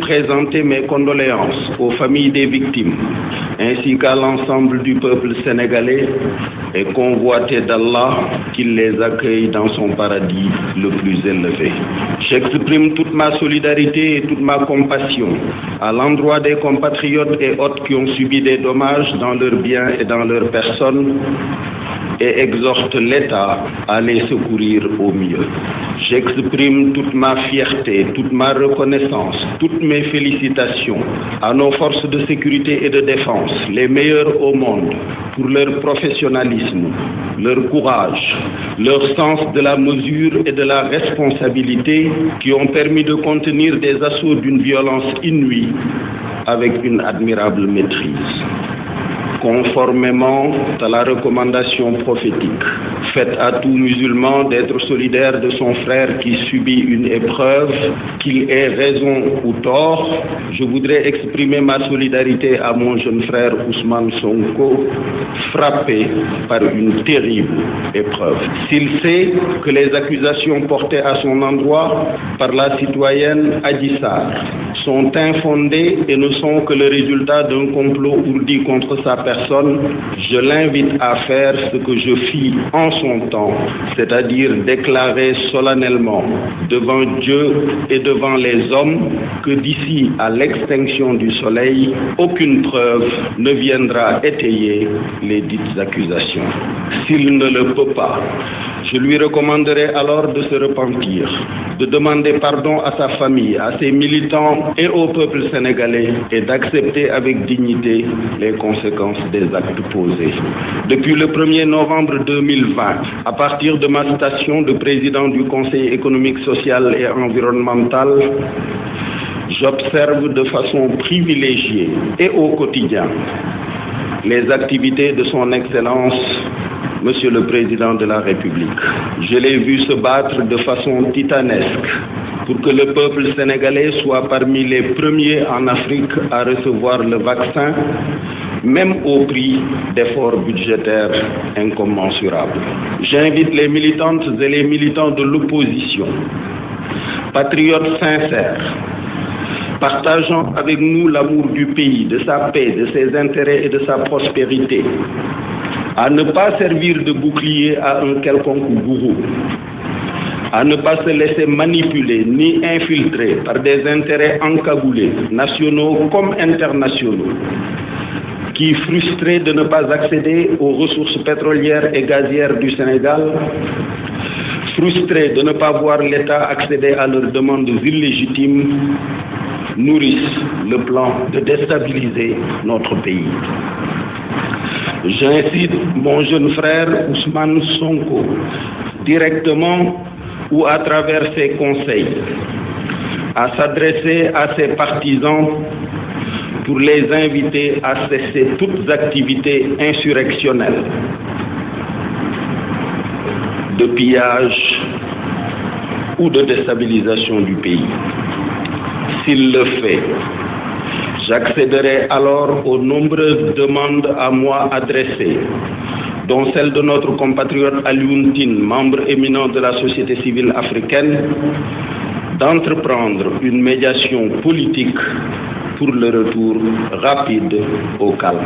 Présenter mes condoléances aux familles des victimes ainsi qu'à l'ensemble du peuple sénégalais et convoiter d'Allah qu'il les accueille dans son paradis le plus élevé. J'exprime toute ma solidarité et toute ma compassion à l'endroit des compatriotes et autres qui ont subi des dommages dans leurs biens et dans leur personne et exhorte l'État à les secourir au mieux. J'exprime toute ma fierté, toute ma reconnaissance, toutes mes félicitations à nos forces de sécurité et de défense, les meilleures au monde, pour leur professionnalisme, leur courage, leur sens de la mesure et de la responsabilité qui ont permis de contenir des assauts d'une violence inouïe avec une admirable maîtrise. Conformément à la recommandation prophétique faite à tout musulman d'être solidaire de son frère qui subit une épreuve, qu'il ait raison ou tort, je voudrais exprimer ma solidarité à mon jeune frère Ousmane Sonko, frappé par une terrible épreuve. S'il sait que les accusations portées à son endroit par la citoyenne Adji Sarr sont infondées et ne sont que le résultat d'un complot ourdi contre sa personne, je l'invite à faire ce que je fis en son temps, c'est-à-dire déclarer solennellement devant Dieu et devant les hommes que d'ici à l'extinction du soleil, aucune preuve ne viendra étayer les dites accusations. S'il ne le peut pas, je lui recommanderai alors de se repentir, de demander pardon à sa famille, à ses militants et au peuple sénégalais et d'accepter avec dignité les conséquences des actes posés. Depuis le 1er novembre 2020, à partir de ma station de président du Conseil économique, social et environnemental, j'observe de façon privilégiée et au quotidien les activités de son Excellence Monsieur le Président de la République. Je l'ai vu se battre de façon titanesque pour que le peuple sénégalais soit parmi les premiers en Afrique à recevoir le vaccin, même au prix d'efforts budgétaires incommensurables. J'invite les militantes et les militants de l'opposition, patriotes sincères, partageant avec nous l'amour du pays, de sa paix, de ses intérêts et de sa prospérité, à ne pas servir de bouclier à un quelconque gourou, à ne pas se laisser manipuler ni infiltrer par des intérêts encagoulés, nationaux comme internationaux, qui, frustrés de ne pas accéder aux ressources pétrolières et gazières du Sénégal, frustrés de ne pas voir l'État accéder à leurs demandes illégitimes, nourrissent le plan de déstabiliser notre pays. J'incite mon jeune frère Ousmane Sonko, directement ou à travers ses conseils, à s'adresser à ses partisans pour les inviter à cesser toutes activités insurrectionnelles, de pillage ou de déstabilisation du pays. S'il le fait, j'accéderai alors aux nombreuses demandes à moi adressées, dont celle de notre compatriote Alioune Tine, membre éminent de la société civile africaine, d'entreprendre une médiation politique pour le retour rapide au calme.